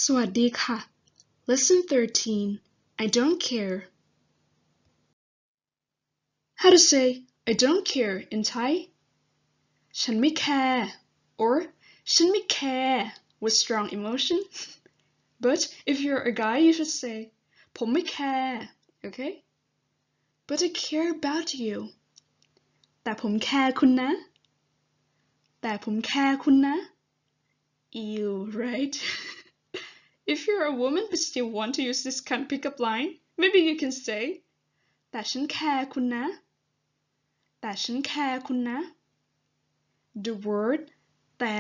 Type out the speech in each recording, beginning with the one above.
สวัสดีค่ะ Lesson 13 I don't care. How to say I don't care in Thai? ฉันไม่แคร์ or ฉันไม่แคร์ with strong emotion. But if you're a guy, you should say ผมไม่แคร์ okay? But I care about you. แต่ผมแคร์คุณนะ แต่ผมแคร์คุณนะ Ew, right? If you're a woman but still want to use this kind of pickup line, maybe you can say แต่ฉันแคร์คุณนะ แต่ฉันแคร์คุณนะ The word แต่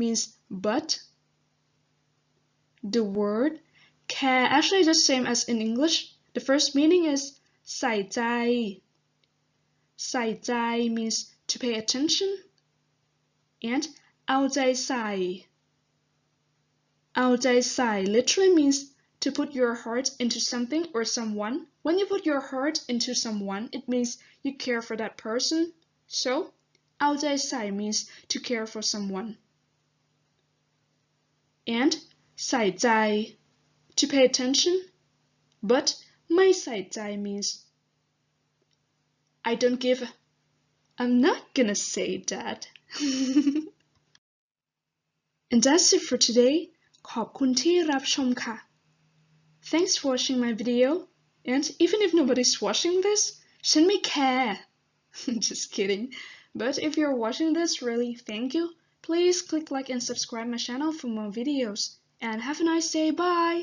means but. The word care actually is the same as in English. The first meaning is ใส่ใจ ใส่ใจ means to pay attention. And เอาใจใส่ เอาใจใส่ literally means to put your heart into something or someone. When you put your heart into someone, it means you care for that person. So เอาใจใส่ means to care for someone. And ใส่ใจ to pay attention. But ไม่ใส่ใจ means I don't give a... I'm not gonna say that. And that's it for today. ขอบคุณที่รับชมค่ะ Thanks for watching my video. And even if nobody's watching this, ฉันไม่ care. Just kidding. But if you're watching this, really, thank you. Please click like and subscribe my channel for more videos. And have a nice day. Bye.